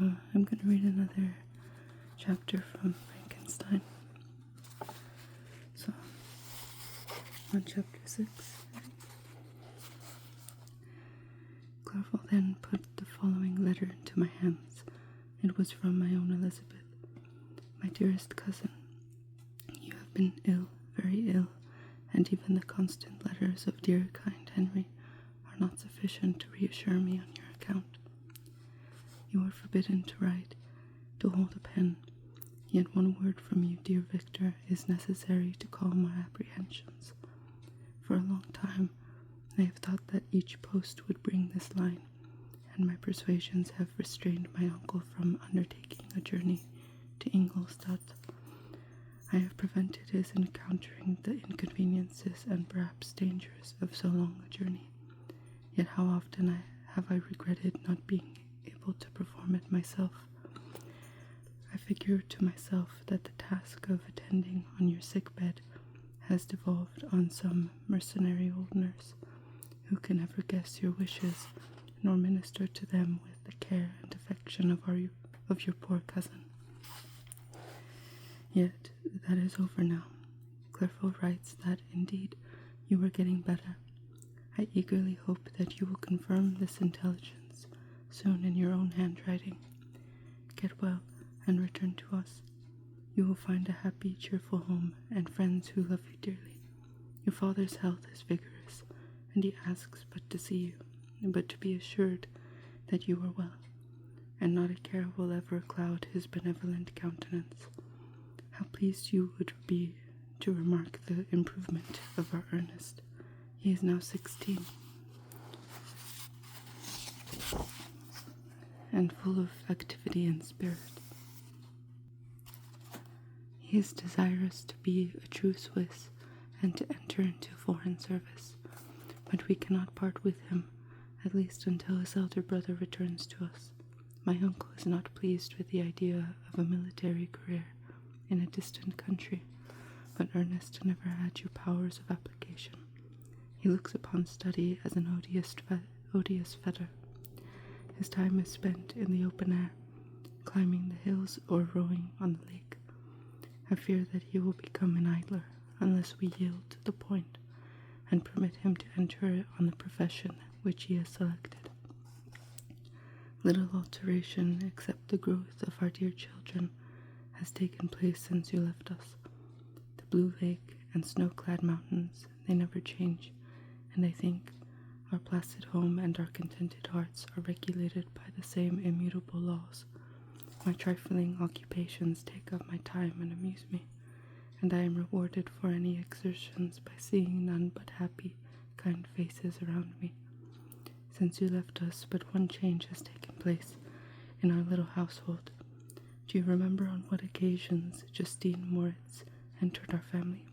I'm going to read another chapter from Frankenstein. So, on chapter 6, Clarval then put the following letter into my hands. It was from my own Elizabeth. My dearest cousin, you have been ill, very ill, and even the constant letters of dear kind Henry are not sufficient to reassure me on your account. You are forbidden to write, to hold a pen, yet one word from you, dear Victor, is necessary to calm my apprehensions. For a long time I have thought that each post would bring this line, and my persuasions have restrained my uncle from undertaking a journey to Ingolstadt. I have prevented his encountering the inconveniences and perhaps dangers of so long a journey, yet how often have I regretted not being able to perform it myself. I figure to myself that the task of attending on your sick bed has devolved on some mercenary old nurse, who can never guess your wishes, nor minister to them with the care and affection of your poor cousin. Yet that is over now. Clarval writes that, indeed, you are getting better. I eagerly hope that you will confirm this intelligence soon in your own handwriting. Get well and return to us. You will find a happy, cheerful home and friends who love you dearly. Your father's health is vigorous, and he asks but to see you, but to be assured that you are well, and not a care will ever cloud his benevolent countenance. How pleased you would be to remark the improvement of our Ernest. He is now 16, and full of activity and spirit. He is desirous to be a true Swiss and to enter into foreign service, but we cannot part with him, at least until his elder brother returns to us. My uncle is not pleased with the idea of a military career in a distant country, but Ernest never had your powers of application. He looks upon study as an odious fetter. His time is spent in the open air, climbing the hills or rowing on the lake. I fear that he will become an idler unless we yield to the point and permit him to enter on the profession which he has selected. Little alteration, except the growth of our dear children, has taken place since you left us. The blue lake and snow-clad mountains, they never change, and I think our placid home and our contented hearts are regulated by the same immutable laws. My trifling occupations take up my time and amuse me, and I am rewarded for any exertions by seeing none but happy, kind faces around me. Since you left us, but one change has taken place in our little household. Do you remember on what occasions Justine Moritz entered our family?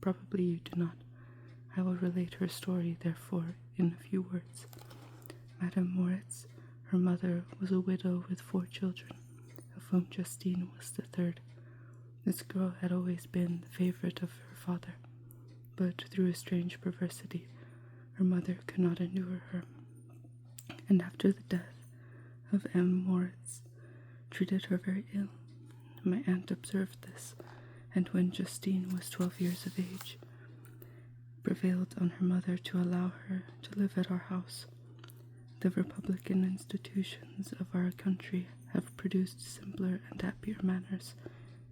Probably you do not. I will relate her story, therefore, in a few words. Madame Moritz, her mother, was a widow with 4 children, of whom Justine was the third. This girl had always been the favorite of her father, but through a strange perversity, her mother could not endure her, and after the death of M. Moritz, treated her very ill. My aunt observed this, and when Justine was 12 years of age, prevailed on her mother to allow her to live at our house. The republican institutions of our country have produced simpler and happier manners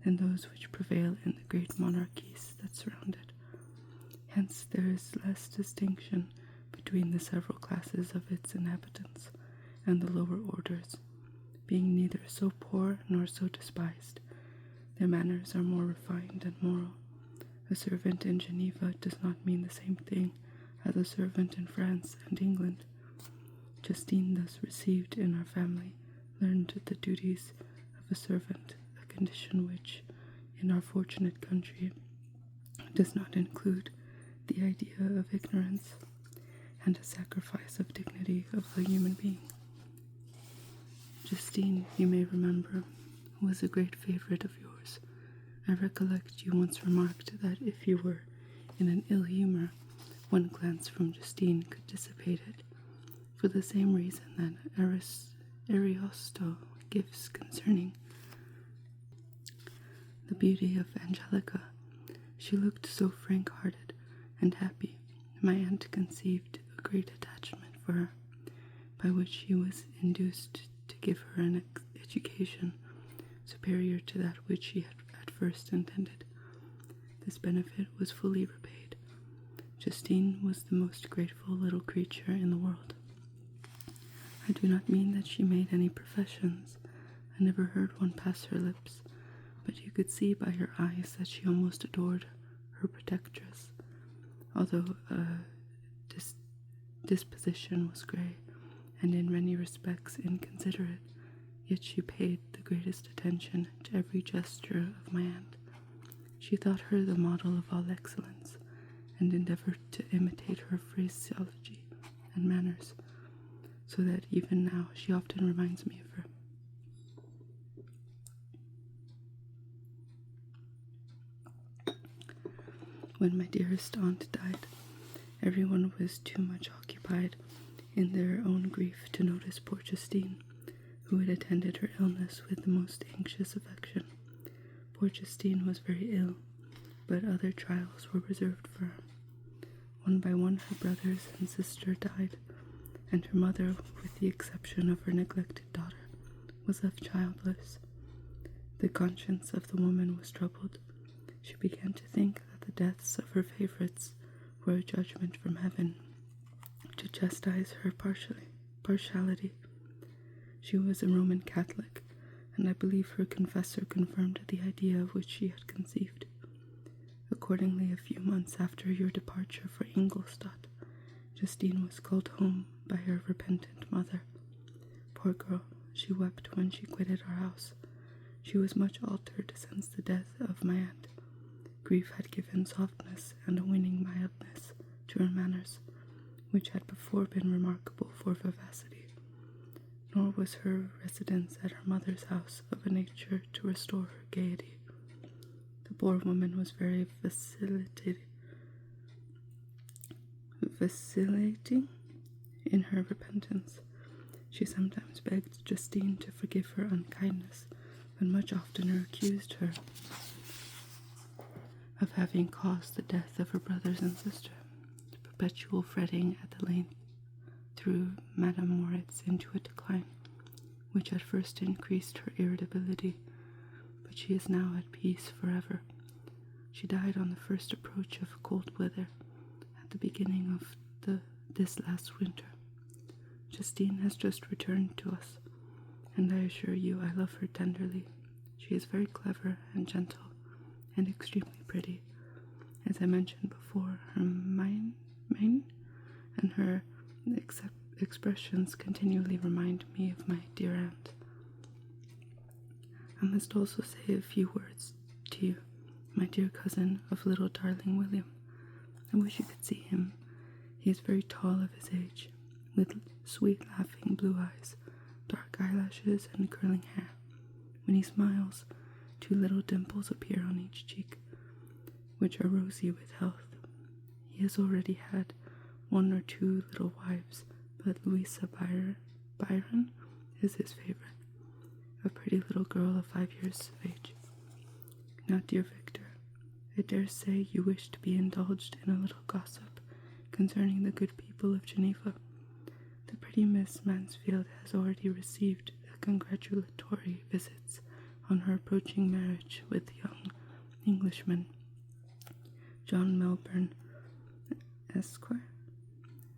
than those which prevail in the great monarchies that surround it. Hence there is less distinction between the several classes of its inhabitants and the lower orders, being neither so poor nor so despised. Their manners are more refined and moral. A servant in Geneva does not mean the same thing as a servant in France and England. Justine, thus received in our family, learned the duties of a servant, a condition which, in our fortunate country, does not include the idea of ignorance and a sacrifice of dignity of a human being. Justine, you may remember, was a great favorite of yours. I recollect you once remarked that if you were in an ill humor, one glance from Justine could dissipate it. For the same reason that Ariosto gifts concerning the beauty of Angelica. She looked so frank-hearted and happy. My aunt conceived a great attachment for her, by which she was induced to give her an education superior to that which she had at first intended. This benefit was fully repaid. Justine was the most grateful little creature in the world. I do not mean that she made any professions. I never heard one pass her lips, but you could see by her eyes that she almost adored her protectress. Although disposition was grey, and in many respects inconsiderate, yet she paid the greatest attention to every gesture of my aunt. She thought her the model of all excellence, and endeavoured to imitate her phraseology and manners, so that even now she often reminds me of her. When my dearest aunt died, everyone was too much occupied in their own grief to notice poor Justine, who had attended her illness with the most anxious affection. Poor Justine was very ill, but other trials were reserved for her. One by one her brothers and sister died, and her mother, with the exception of her neglected daughter, was left childless. The conscience of the woman was troubled. She began to think that the deaths of her favourites were a judgment from heaven to chastise her partiality. She was a Roman Catholic, and I believe her confessor confirmed the idea which she had conceived. Accordingly, a few months after your departure for Ingolstadt, Justine was called home by her repentant mother. Poor girl, she wept when she quitted our house. She was much altered since the death of my aunt. Grief had given softness and a winning mildness to her manners, which had before been remarkable for vivacity. Nor was her residence at her mother's house of a nature to restore her gaiety. The poor woman was very vacillating in her repentance. She sometimes begged Justine to forgive her unkindness, but much oftener accused her of having caused the death of her brothers and sister. The perpetual fretting at the length threw Madame Moritz into a decline, which at first increased her irritability, but she is now at peace forever. She died on the first approach of cold weather, at the beginning of this last winter. Justine has just returned to us, and I assure you I love her tenderly. She is very clever and gentle, and extremely pretty. As I mentioned before, her mien and her expressions continually remind me of my dear aunt. I must also say a few words to you, my dear cousin of little darling William. I wish you could see him. He is very tall of his age, with sweet laughing blue eyes, dark eyelashes, and curling hair. When he smiles, 2 little dimples appear on each cheek, which are rosy with health. He has already had 1 or 2 little wives, but Louisa Byron is his favorite, a pretty little girl of 5 years of age. Now, dear Victor, I dare say you wish to be indulged in a little gossip concerning the good people of Geneva. The pretty Miss Mansfield has already received congratulatory visits on her approaching marriage with the young Englishman, John Melbourne, Esquire.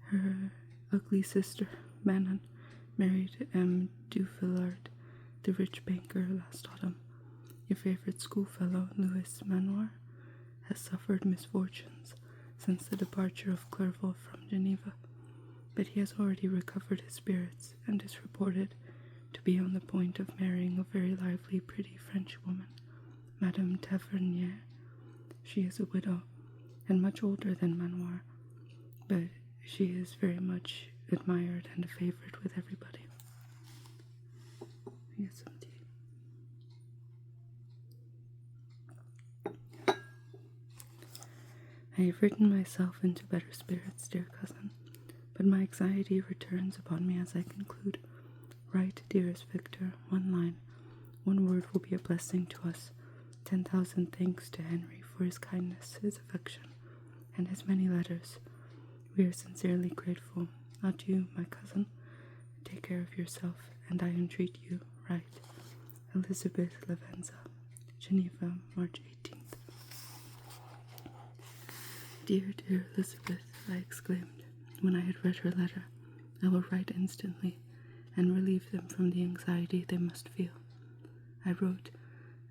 Her ugly sister, Manon, married M. Dufillard, the rich banker, last autumn. Your favorite schoolfellow, Louis Manoir, has suffered misfortunes since the departure of Clerval from Geneva, but he has already recovered his spirits and is reported to be on the point of marrying a very lively, pretty French woman, Madame Tavernier. She is a widow, and much older than Manoir, but she is very much admired and a favorite with everybody. I get some tea. I have written myself into better spirits, dear cousin, but my anxiety returns upon me as I conclude. Write, dearest Victor, one line. One word will be a blessing to us. 10,000 thanks to Henry for his kindness, his affection, and his many letters. We are sincerely grateful. Adieu, my cousin. Take care of yourself, and I entreat you, write. Elizabeth Lavenza, Geneva, March 18th. Dear, dear Elizabeth, I exclaimed, when I had read her letter. I will write instantly, and relieve them from the anxiety they must feel. I wrote,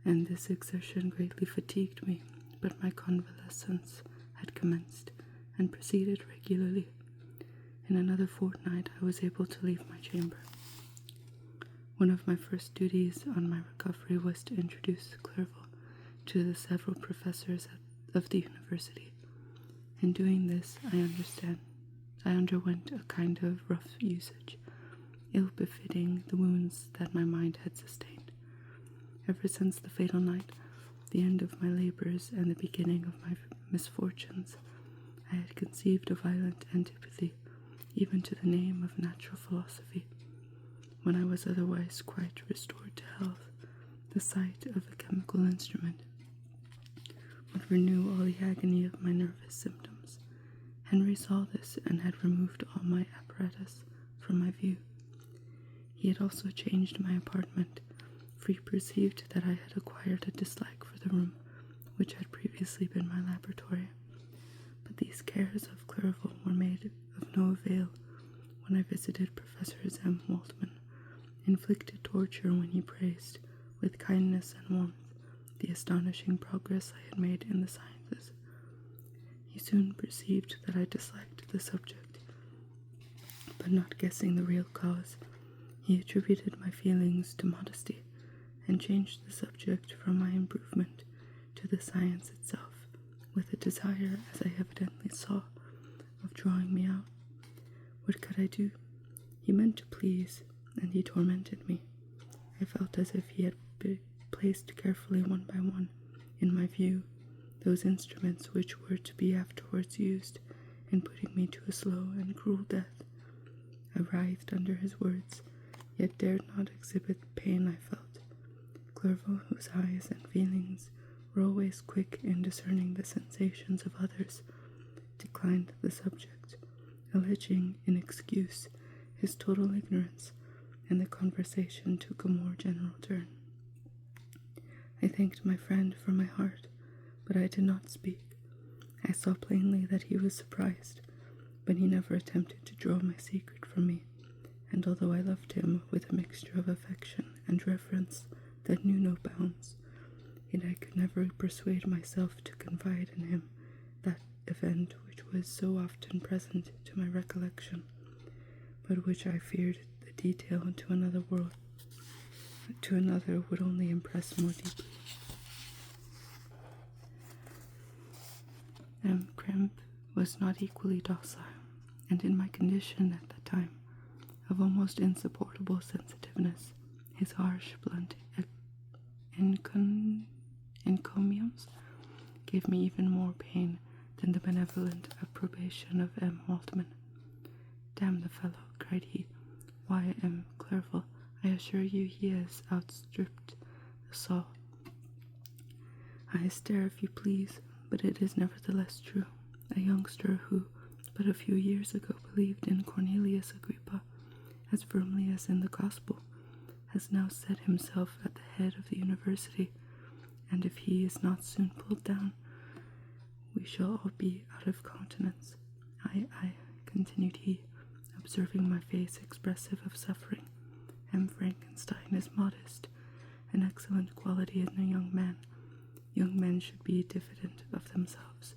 and this exertion greatly fatigued me, but my convalescence had commenced, and proceeded regularly. In another fortnight I was able to leave my chamber. One of my first duties on my recovery was to introduce Clerval to the several professors of the university. In doing this, I underwent a kind of rough usage, ill-befitting the wounds that my mind had sustained. Ever since the fatal night, the end of my labors and the beginning of my misfortunes, I had conceived a violent antipathy even to the name of natural philosophy. When I was otherwise quite restored to health, the sight of a chemical instrument would renew all the agony of my nervous symptoms. Henry saw this and had removed all my apparatus from my view. He had also changed my apartment, for he perceived that I had acquired a dislike for the room which had previously been my laboratory. But these cares of Clerval were made of no avail when I visited Professor M. Waldman, inflicted torture when he praised, with kindness and warmth, the astonishing progress I had made in the sciences. He soon perceived that I disliked the subject, but not guessing the real cause, he attributed my feelings to modesty, and changed the subject from my improvement to the science itself, with a desire, as I evidently saw, of drawing me out. What could I do? He meant to please, and he tormented me. I felt as if he had placed carefully one by one in my view those instruments which were to be afterwards used in putting me to a slow and cruel death. I writhed under his words, yet dared not exhibit the pain I felt. Clerval, whose eyes and feelings were always quick in discerning the sensations of others, declined the subject, alleging in excuse his total ignorance, and the conversation took a more general turn. I thanked my friend from my heart, but I did not speak. I saw plainly that he was surprised, but he never attempted to draw my secret from me, and although I loved him with a mixture of affection and reverence that knew no bounds, yet I could never persuade myself to confide in him that event which was so often present to my recollection, but which I feared the detail to another would only impress more deeply. Kremp was not equally docile, and in my condition at that time of almost insupportable sensitiveness, his harsh, blunt encomiums gave me even more pain than the benevolent approbation of M. Waldman. "Damn the fellow," cried he. "Why, M. Clerval, I assure you he has outstripped the saw. I stare if you please, but it is nevertheless true. A youngster who, but a few years ago, believed in Cornelius Agrippa as firmly as in the gospel, has now set himself at the head of the university, and if he is not soon pulled down, we shall all be out of countenance. I, continued he, observing my face expressive of suffering, M. Frankenstein is modest, an excellent quality in a young man. Young men should be diffident of themselves.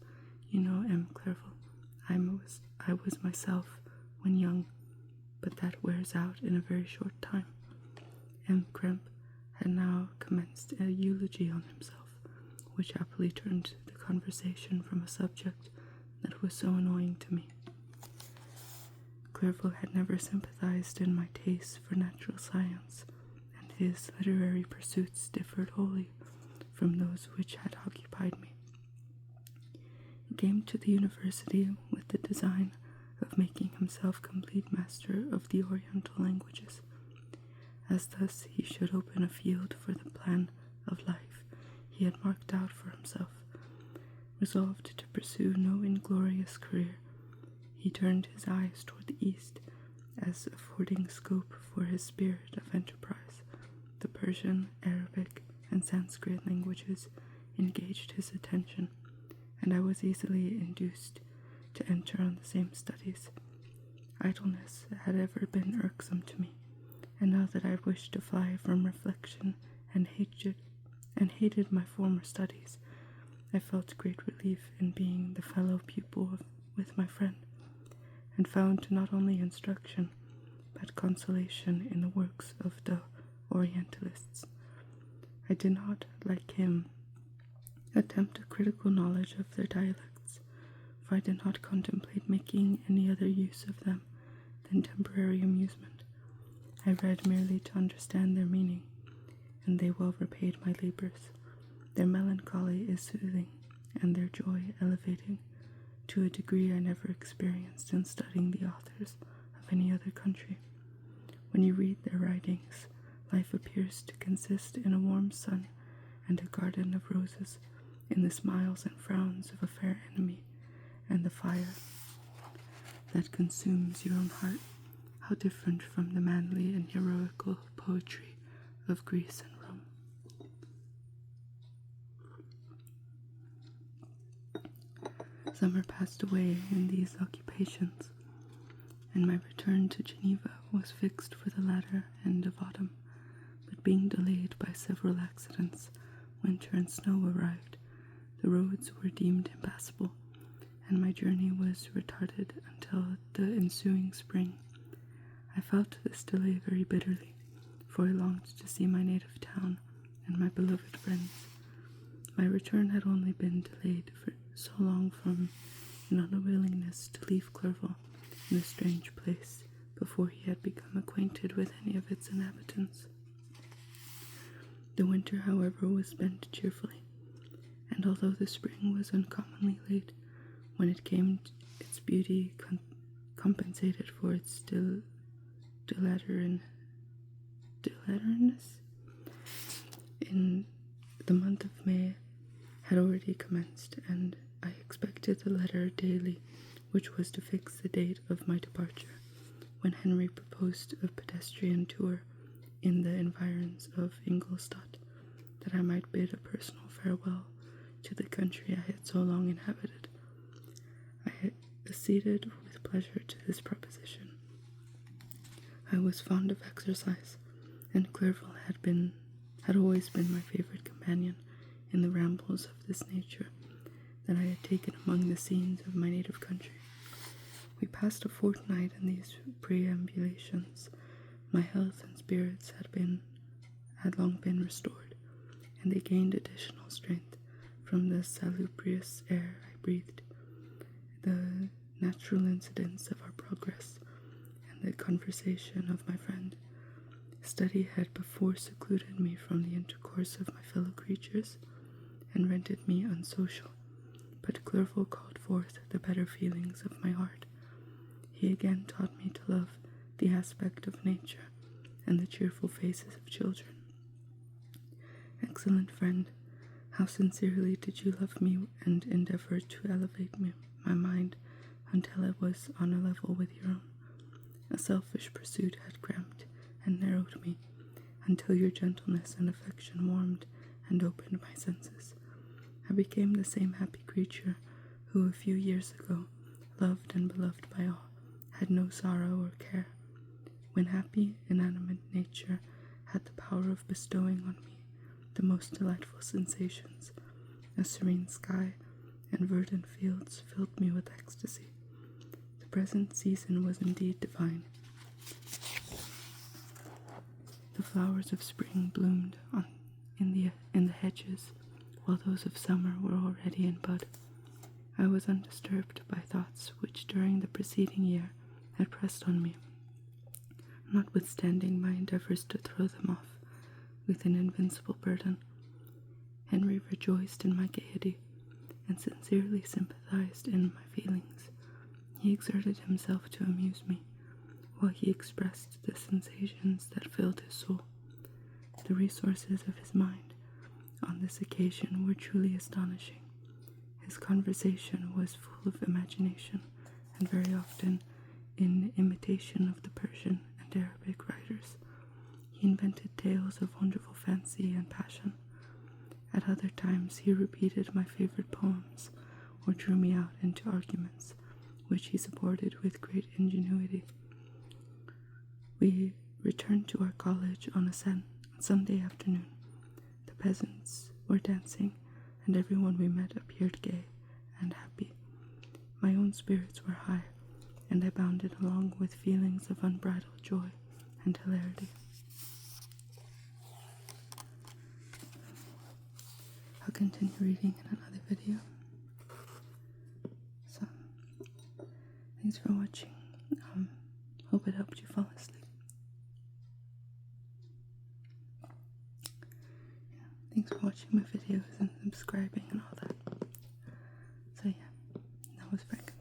You know, M. Clerval, I was myself when young, but that wears out in a very short time." M. Kremp had now commenced a eulogy on himself, which happily turned the conversation from a subject that was so annoying to me. Clerval had never sympathized in my taste for natural science, and his literary pursuits differed wholly from those which had occupied me. He came to the university with the design of making himself complete master of the Oriental languages. as thus he should open a field for the plan of life he had marked out for himself. Resolved to pursue no inglorious career, he turned his eyes toward the east, as affording scope for his spirit of enterprise. The Persian, Arabic, and Sanskrit languages engaged his attention, and I was easily induced to enter on the same studies. Idleness had ever been irksome to me, and now that I wished to fly from reflection and hated my former studies, I felt great relief in being the fellow pupil with my friend, and found not only instruction, but consolation in the works of the Orientalists. I did not, like him, attempt a critical knowledge of their dialects, for I did not contemplate making any other use of them than temporary amusement. I read merely to understand their meaning, and they well repaid my labors. Their melancholy is soothing, and their joy elevating, to a degree I never experienced in studying the authors of any other country. When you read their writings, life appears to consist in a warm sun and a garden of roses, in the smiles and frowns of a fair enemy, and the fire that consumes your own heart. How different from the manly and heroical poetry of Greece and Rome. Summer passed away in these occupations, and my return to Geneva was fixed for the latter end of autumn, but being delayed by several accidents, winter and snow arrived. The roads were deemed impassable, and my journey was retarded until the ensuing spring. I felt this delay very bitterly, for I longed to see my native town and my beloved friends. My return had only been delayed for so long from an unwillingness to leave Clerval in a strange place before he had become acquainted with any of its inhabitants. The winter, however, was spent cheerfully, and although the spring was uncommonly late, when it came, its beauty compensated for its dilatoriness. In the month of May had already commenced, and I expected the letter daily which was to fix the date of my departure, when Henry proposed a pedestrian tour in the environs of Ingolstadt, that I might bid a personal farewell to the country I had so long inhabited. I had acceded with pleasure to this proposition. I was fond of exercise, and Clerval had always been my favorite companion in the rambles of this nature that I had taken among the scenes of my native country. We passed a fortnight in these perambulations. My health and spirits had long been restored, and they gained additional strength from the salubrious air I breathed, the natural incidents of our progress, and the conversation of my friend. Study had before secluded me from the intercourse of my fellow creatures, and rendered me unsocial, but Clerval called forth the better feelings of my heart. He again taught me to love the aspect of nature and the cheerful faces of children. Excellent friend, how sincerely did you love me and endeavor to elevate my mind until I was on a level with your own. A selfish pursuit had cramped and narrowed me, until your gentleness and affection warmed and opened my senses. I became the same happy creature who a few years ago, loved and beloved by all, had no sorrow or care. When happy, inanimate nature had the power of bestowing on me the most delightful sensations, a serene sky and verdant fields filled me with ecstasy. The present season was indeed divine. The flowers of spring bloomed in the hedges, while those of summer were already in bud. I was undisturbed by thoughts which during the preceding year had pressed on me, notwithstanding my endeavors to throw them off with an invincible burden. Henry rejoiced in my gaiety, and sincerely sympathized in my feelings. He exerted himself to amuse me, while he expressed the sensations that filled his soul. The resources of his mind on this occasion were truly astonishing. His conversation was full of imagination, and very often in imitation of the Persian and Arabic writers. He invented tales of wonderful fancy and passion. At other times he repeated my favorite poems, or drew me out into arguments, which he supported with great ingenuity. We returned to our college on a Sunday afternoon. The peasants were dancing, and everyone we met appeared gay and happy. My own spirits were high, and I bounded along with feelings of unbridled joy and hilarity. I'll continue reading in another video. So, thanks for watching. Hope it helped you fall asleep. Thanks for watching my videos and subscribing and all that. So yeah, that was Frankenstein.